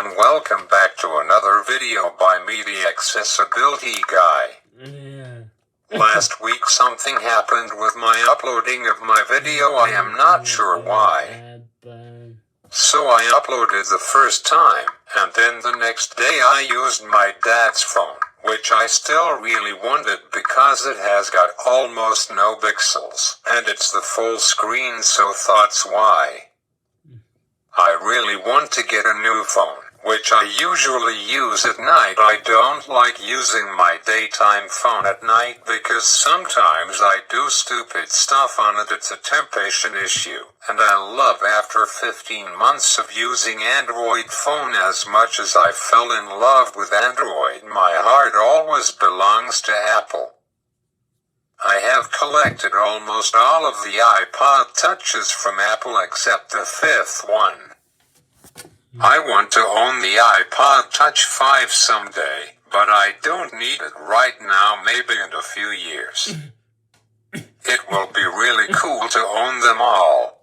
everyone, welcome back to another video by me, the Accessibility Guy. Last week something happened with my uploading of my video. I am not sure why. So I uploaded the first time, and then the next day I used my dad's phone, which I still really wanted because it has got almost no pixels, and it's the full screen, so thoughts why. I really want to get a new phone, which I usually use at night. I don't like using my daytime phone at night because sometimes I do stupid stuff on it. It's a temptation issue, and I love after 15 months of using Android phone as much as I fell in love with Android, my heart always belongs to Apple. I have collected almost all of the iPod Touches from Apple except the fifth one. I want to own the iPod Touch 5 someday, but I don't need it right now, maybe in a few years. It will be really cool to own them all.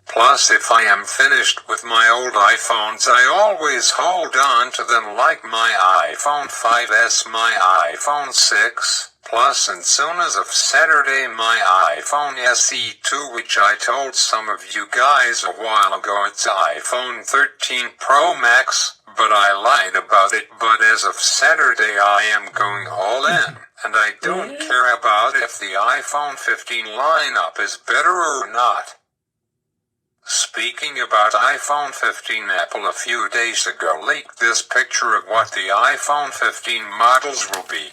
Plus, if I am finished with my old iPhones, I always hold on to them, like my iPhone 5S, my iPhone 6, Plus, and soon as of Saturday, my iPhone SE2, which I told some of you guys a while ago, it's iPhone 13 Pro Max, but I lied about it. But as of Saturday, I am going all in, and I don't care about if the iPhone 15 lineup is better or not. Speaking about iPhone 15, Apple a few days ago leaked this picture of what the iPhone 15 models will be.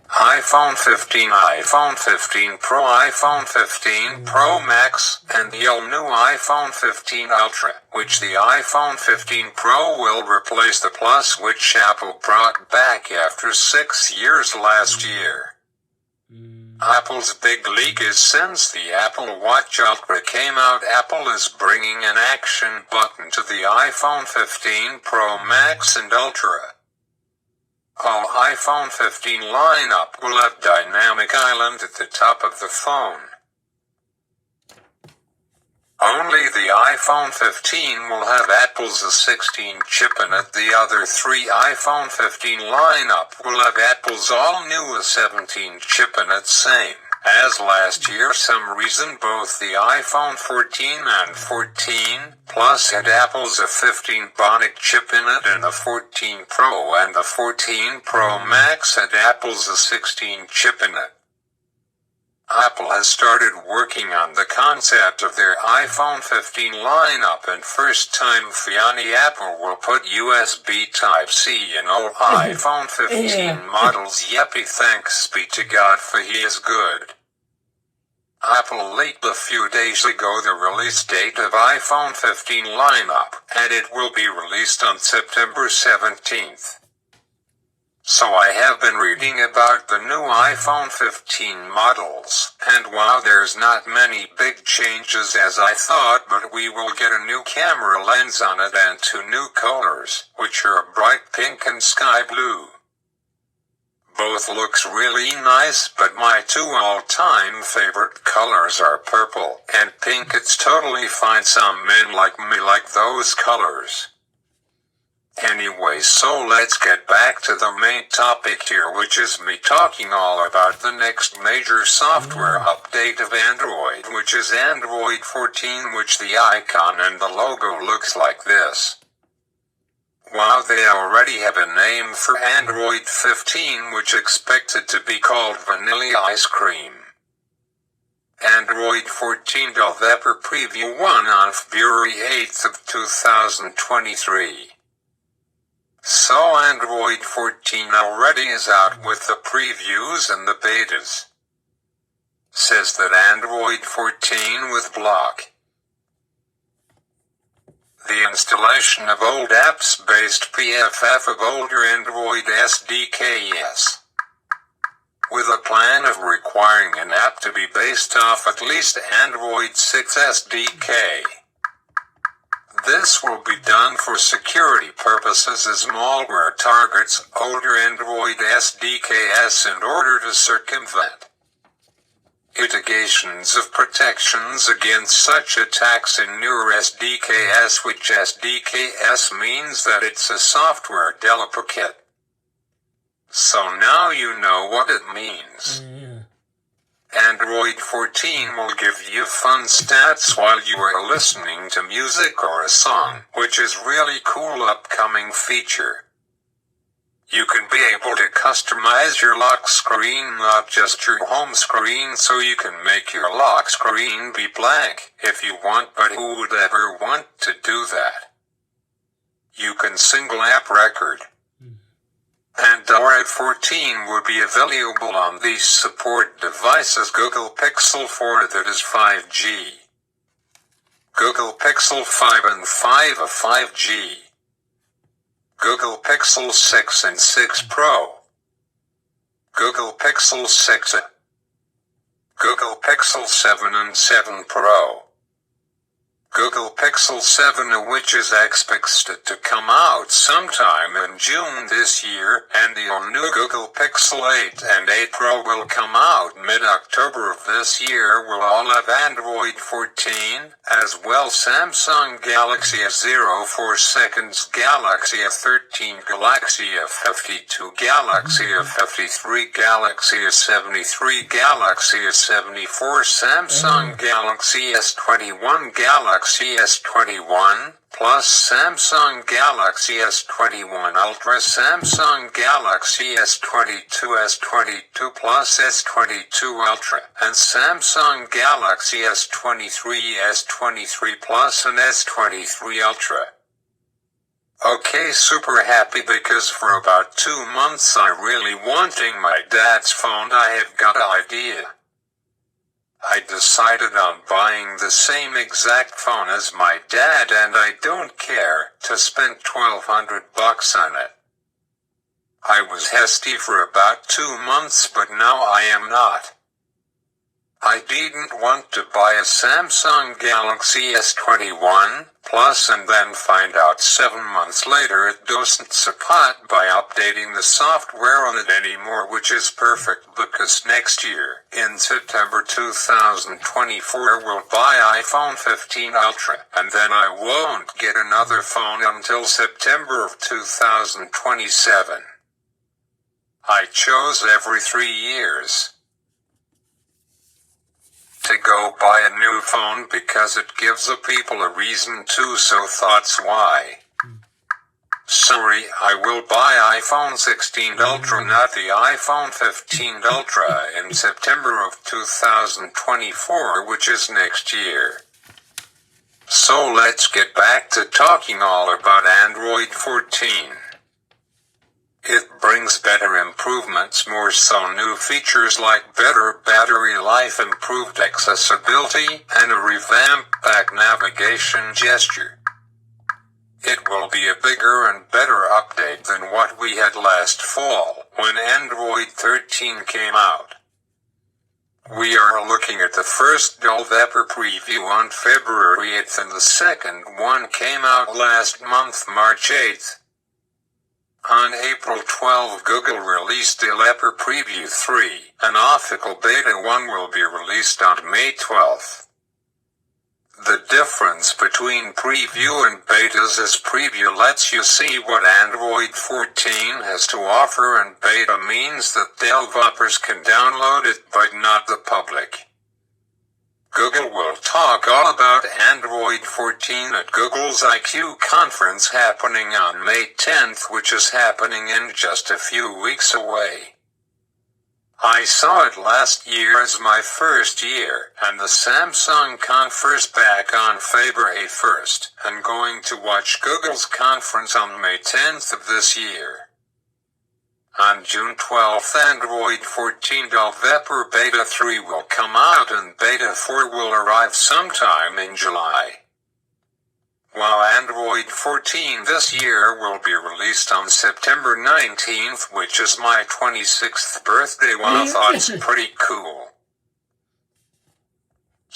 iPhone 15, iPhone 15 Pro, iPhone 15 Pro Max, and the all-new iPhone 15 Ultra, which the iPhone 15 Pro will replace the Plus, which Apple brought back after 6 years last year. Apple's big leak is since the Apple Watch Ultra came out, Apple is bringing an action button to the iPhone 15 Pro Max and Ultra. All iPhone 15 lineup will have Dynamic Island at the top of the phone. Only the iPhone 15 will have Apple's A16 chip in it. The other three iPhone 15 lineup will have Apple's all-new A17 chip in it, same as last year. Some reason both the iPhone 14 and 14 Plus had Apple's A15 Bionic chip in it, and the 14 Pro and the 14 Pro Max had Apple's A16 chip in it. Apple has started working on the concept of their iPhone 15 lineup, and first time Fiani Apple will put USB Type-C in all iPhone 15 models. Yippee, thanks be to God, for he is good. Apple leaked a few days ago the release date of iPhone 15 lineup, and it will be released on September 17th. So I have been reading about the new iPhone 15 models, and while there's not many big changes as I thought, but we will get a new camera lens on it and two new colors, which are bright pink and sky blue. Both looks really nice, but my two all-time favorite colors are purple and pink. It's totally fine. Some men like me like those colors. Anyway, so let's get back to the main topic here, which is me talking all about the next major software update of Android, which is Android 14, which the icon and the logo looks like this. While they already have a name for Android 15, which expected to be called Vanilla Ice Cream. Android 14 Developer Preview 1 on February 8th of 2023. So Android 14 already is out with the previews and the betas. Says that Android 14 with block. The installation of old apps based PFF of older Android SDKs. With a plan of requiring an app to be based off at least Android 6 SDK. This will be done for security purposes as malware targets older Android SDKs in order to circumvent mitigations of protections against such attacks in newer SDKs, which SDKs means that it's a software duplicate. So now you know what it means. Android 14 will give you fun stats while you are listening to music or a song, which is really cool upcoming feature. You can be able to customize your lock screen, not just your home screen, so you can make your lock screen be blank if you want, but who would ever want to do that? You can single app record. Android 14 will be available on these support devices: Google Pixel 4 that is 5G, Google Pixel 5 and 5 of 5G, Google Pixel 6 and 6 Pro, Google Pixel 6, Google Pixel 7 and 7 Pro, Google Pixel 7, which is expected to come out sometime in June this year, and the all-new Google Pixel 8 and 8 Pro will come out mid-October of this year. Will all have Android 14, as well Samsung Galaxy S04 seconds, Galaxy S13, Galaxy S52, Galaxy S53, Galaxy S73, Galaxy S74, Samsung Galaxy S21, Galaxy S21 Plus, Samsung Galaxy S21 Ultra, Samsung Galaxy S22, S22 Plus, S22 Ultra, and Samsung Galaxy S23, S23 Plus, and S23 Ultra. Okay, super happy because for about 2 months I really wanting my dad's phone. I have got an idea. I decided on buying the same exact phone as my dad, and I don't care to spend $1,200 on it. I was hasty for about 2 months, but now I am not. I didn't want to buy a Samsung Galaxy S21 Plus and then find out 7 months later it doesn't support by updating the software on it anymore, which is perfect because next year, in September 2024, we'll buy iPhone 15 Ultra, and then I won't get another phone until September of 2027. I chose every 3 years to go buy a new phone because it gives the people a reason to, so thoughts why. Sorry, I will buy iPhone 16 Ultra, not the iPhone 15 Ultra, in September of 2024, which is next year. So let's get back to talking all about Android 14. It brings better improvements, more so new features like better battery life, improved accessibility, and a revamped back navigation gesture. It will be a bigger and better update than what we had last fall, when Android 13 came out. We are looking at the first developer preview on February 8th, and the second one came out last month, March 8th. On April 12, Google released Developer Preview 3, and Official Beta 1 will be released on May 12th. The difference between preview and betas is preview lets you see what Android 14 has to offer, and beta means that developers can download it but not the public. Google will talk all about Android 14 at Google's I/O conference happening on May 10th, which is happening in just a few weeks away. I saw it last year as my first year, and the Samsung conference back on February 1st, and going to watch Google's conference on May 10th of this year. On June 12th, Android 14 Developer Beta 3 will come out and Beta 4 will arrive sometime in July. While Android 14 this year will be released on September 19th, which is my 26th birthday. Well, I thought it's pretty cool.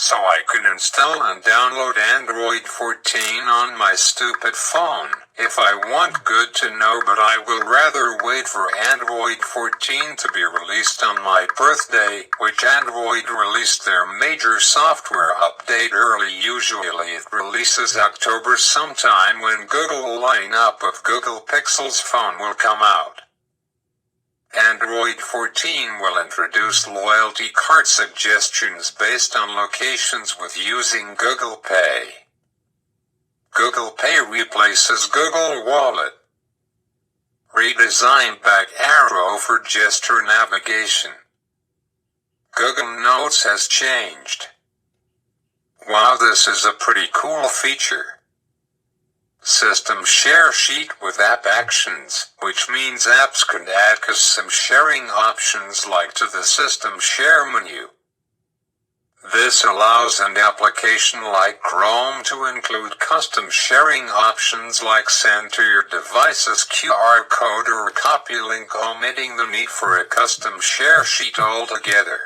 so I can install and download Android 14 on my stupid phone, if I want. Good to know, but I will rather wait for Android 14 to be released on my birthday, which Android released their major software update early. Usually it releases October sometime, when Google lineup of Google Pixel's phone will come out. Android 14 will introduce loyalty card suggestions based on locations with using Google Pay. Google Pay replaces Google Wallet. Redesigned back arrow for gesture navigation. Google Notes has changed. Wow, this is a pretty cool feature. System share sheet with app actions, which means apps can add custom sharing options like to the system share menu. This allows an application like Chrome to include custom sharing options like send to your device's QR code or a copy link, omitting the need for a custom share sheet altogether.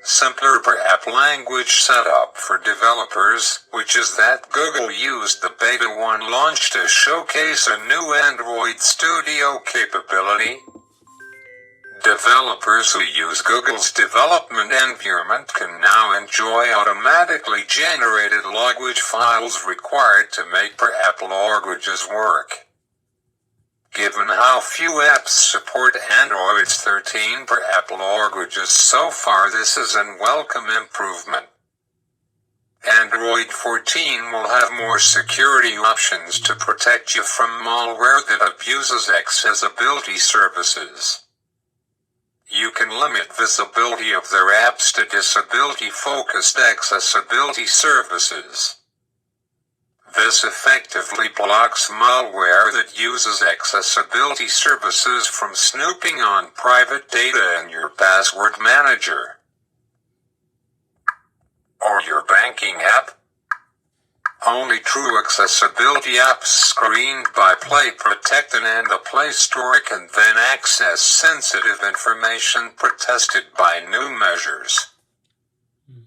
Simpler per app language setup for developers, which is that Google used the Beta 1 launch to showcase a new Android Studio capability. Developers who use Google's development environment can now enjoy automatically generated language files required to make per app languages work. Given how few apps support Android 13 per app languages so far, this is a welcome improvement. Android 14 will have more security options to protect you from malware that abuses accessibility services. You can limit visibility of their apps to disability-focused accessibility services. This effectively blocks malware that uses accessibility services from snooping on private data in your password manager or your banking app. Only true accessibility apps screened by Play Protected and the Play Store can then access sensitive information protected by new measures.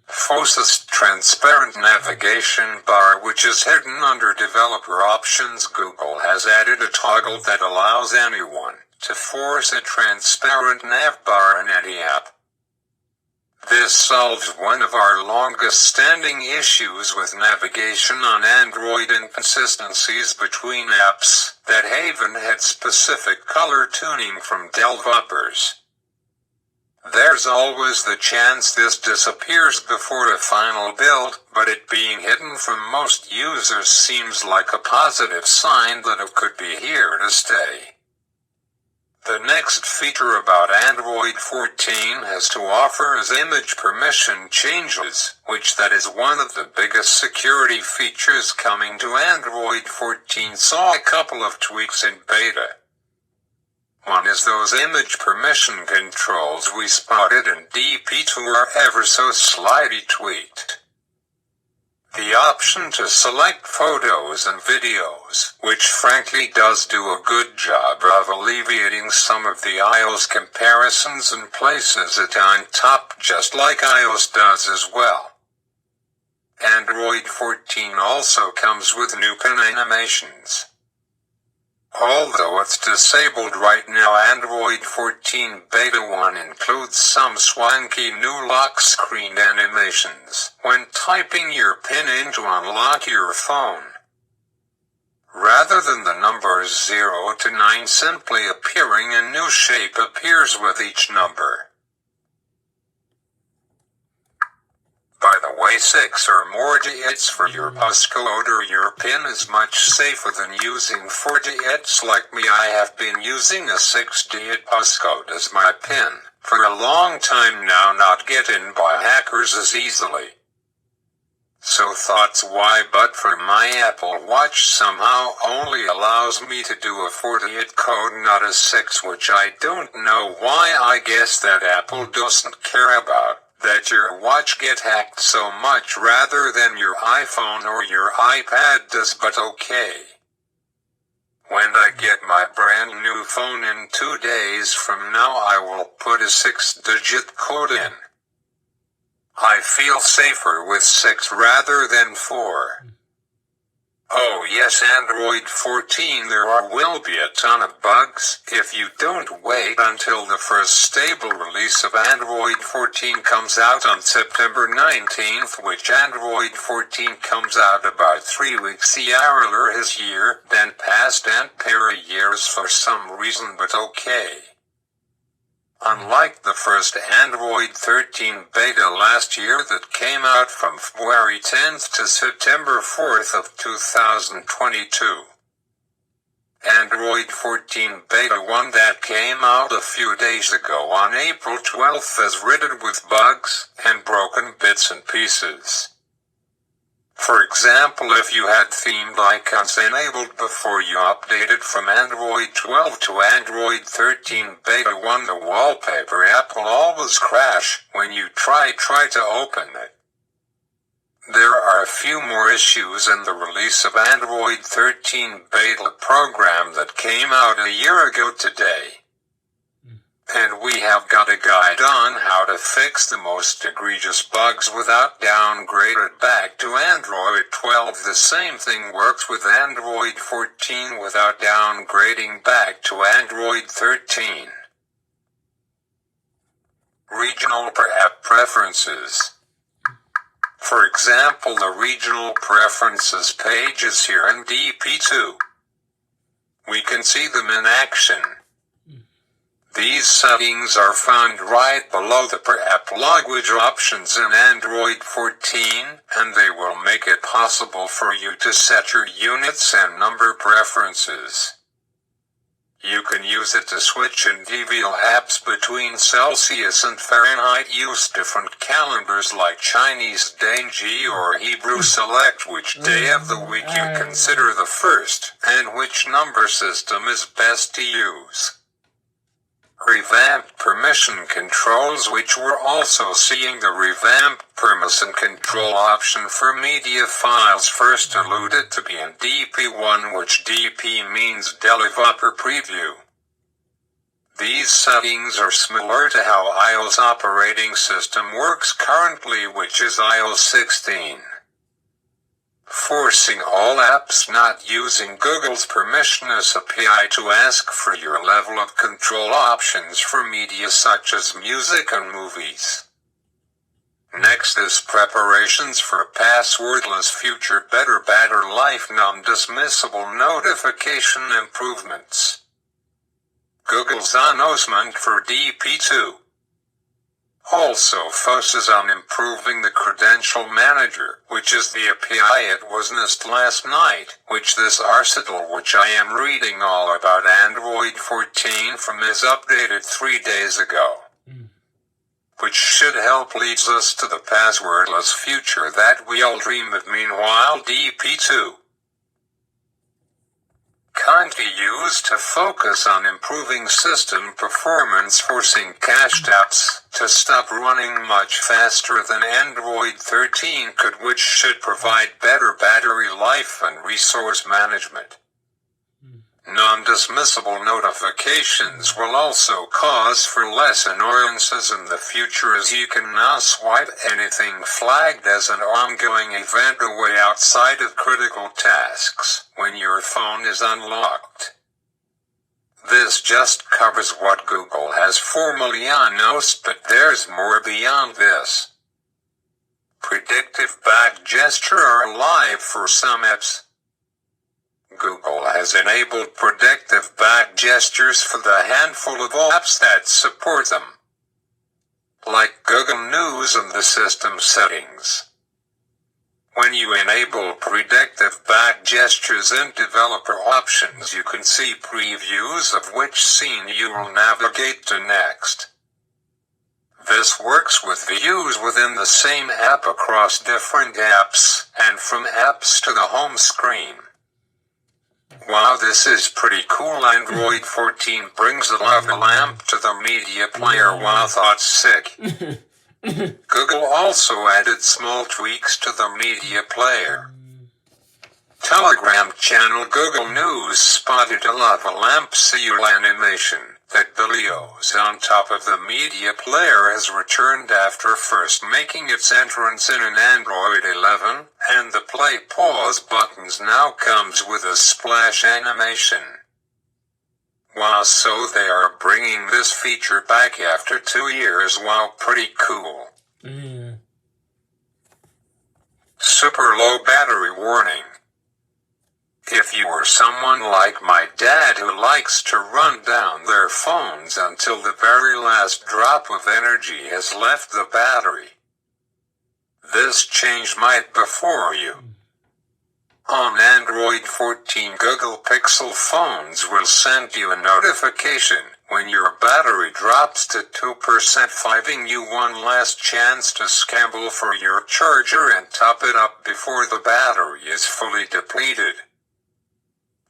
FOSS's transparent navigation bar, which is hidden under developer options. Google has added a toggle that allows anyone to force a transparent nav bar in any app. This solves one of our longest-standing issues with navigation on Android: inconsistencies between apps that haven't had specific color tuning from developers. There's always the chance this disappears before the final build, but it being hidden from most users seems like a positive sign that it could be here to stay. The next feature about Android 14 has to offer is image permission changes, which that is one of the biggest security features coming to Android 14. Saw a couple of tweaks in beta. One is those image permission controls we spotted in DP2 are ever so slightly tweaked. The option to select photos and videos, which frankly does do a good job of alleviating some of the iOS comparisons and places it on top just like iOS does as well. Android 14 also comes with new pin animations. Although it's disabled right now, Android 14 Beta 1 includes some swanky new lock screen animations when typing your PIN in to unlock your phone. Rather than the numbers 0 to 9 simply appearing, a new shape appears with each number. By the way, 6 or more digits for your passcode or your PIN is much safer than using 4 digits like me. I have been using a 6-digit passcode as my PIN for a long time now, not get in by hackers as easily. So thoughts why, but for my Apple Watch somehow only allows me to do a 4-digit code, not a 6, which I don't know why. I guess that Apple doesn't care about that your watch get hacked so much rather than your iPhone or your iPad does, but okay. When I get my brand new phone in 2 days from now, I will put a 6-digit code in. I feel safer with 6 rather than 4. Oh yes, Android 14 will be a ton of bugs if you don't wait until the first stable release of Android 14 comes out on September 19th, which Android 14 comes out about 3 weeks earlier this year than past and prior years for some reason, but okay. Unlike the first Android 13 beta last year that came out from February 10th to September 4th of 2022. Android 14 Beta 1 that came out a few days ago on April 12th is riddled with bugs and broken bits and pieces. For example, if you had themed icons enabled before you updated from Android 12 to Android 13 Beta 1, the wallpaper app will always crash when you try to open it. There are a few more issues in the release of Android 13 Beta program that came out a year ago today. And we have got a guide on how to fix the most egregious bugs without downgrading back to Android 12. The same thing works with Android 14 without downgrading back to Android 13. Regional app preferences. For example, the regional preferences page is here in DP2. We can see them in action. These settings are found right below the per app language options in Android 14, and they will make it possible for you to set your units and number preferences. You can use it to switch individual apps between Celsius and Fahrenheit, use different calendars like Chinese Dainji or Hebrew select which day of the week you consider the first, and which number system is best to use. Revamped permission controls, which we're also seeing the revamped permission control option for media files first alluded to be in DP1, which DP means Developer Preview. These settings are similar to how iOS operating system works currently, which is iOS 16. Forcing all apps not using Google's permissionless API to ask for your level of control options for media such as music and movies. Next is preparations for a passwordless future, better life, non-dismissible notification improvements. Google's announcement for DP2 also focuses on improving the credential manager, which is the API it was announced last night, which this article which I am reading all about Android 14 from is updated 3 days ago. Which should help leads us to the passwordless future that we all dream of. Meanwhile, DP2 kindly used to focus on improving system performance, forcing cached apps to stop running much faster than Android 13 could, which should provide better battery life and resource management. Non-dismissible notifications will also cause for less annoyances in the future, as you can now swipe anything flagged as an ongoing event away outside of critical tasks when your phone is unlocked. This just covers what Google has formally announced, but there's more beyond this. Predictive back gesture are live for some apps. Google has enabled predictive back gestures for the handful of apps that support them, like Google News and the system settings. When you enable predictive back gestures in developer options, you can see previews of which scene you will navigate to next. This works with views within the same app across different apps, and from apps to the home screen. Wow, this is pretty cool. Android 14 brings a lava lamp to the media player. Wow, thoughts sick. Google also added small tweaks to the media player. Telegram channel Google News spotted a lava lamp seal animation that Bilio's on top of the media player has returned after first making its entrance in an Android 11, and the play pause buttons now comes with a splash animation. Wow, so they are bringing this feature back after 2 years. Wow, pretty cool. Super low battery warning. If you are someone like my dad who likes to run down their phones until the very last drop of energy has left the battery, this change might be for you. On Android 14, Google Pixel phones will send you a notification when your battery drops to 2%, giving you one last chance to scramble for your charger and top it up before the battery is fully depleted.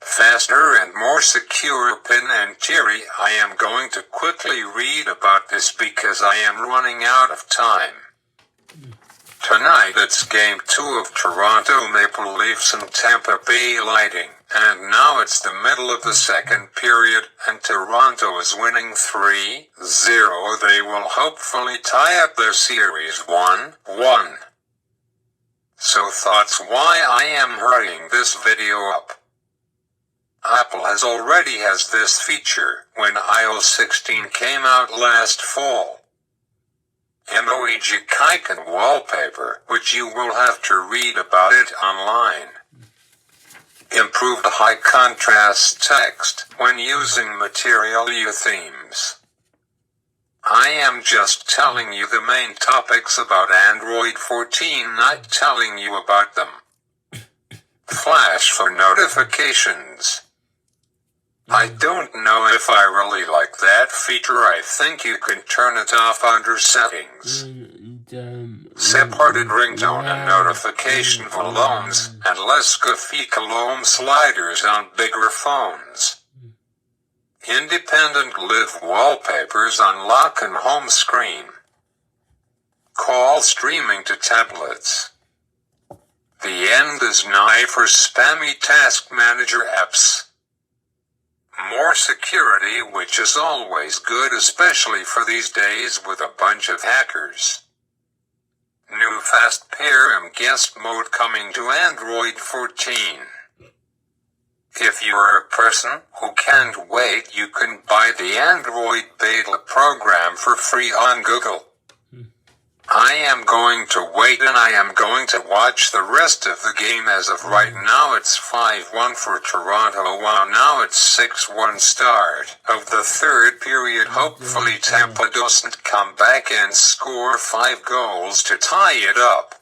Faster and more secure pin and theory. I am going to quickly read about this because I am running out of time. Tonight it's Game 2 of Toronto Maple Leafs and Tampa Bay Lightning, and now it's the middle of the second period, and Toronto is winning 3-0. They will hopefully tie up their series 1-1. So thoughts why I am hurrying this video up. Apple already has this feature when iOS 16 came out last fall. Emoji icon wallpaper, which you will have to read about it online. Improved high contrast text when using Material You themes. I am just telling you the main topics about Android 14, not telling you about them. Flash for notifications. I don't know if I really like that feature. I think you can turn it off under settings. Separated ringtone and notification volumes, and less goofy volume sliders on bigger phones. Independent live wallpapers on lock and home screen. Call streaming to tablets. The end is nigh for spammy task manager apps. More security, which is always good, especially for these days with a bunch of hackers. New fast pair and guest mode coming to Android 14. If you're a person who can't wait, you can buy the Android beta program for free on Google. I am going to wait, and I am going to watch the rest of the game. As of right now it's 5-1 for Toronto. Wow, now it's 6-1 start of the third period. Hopefully Tampa doesn't come back and score 5 goals to tie it up.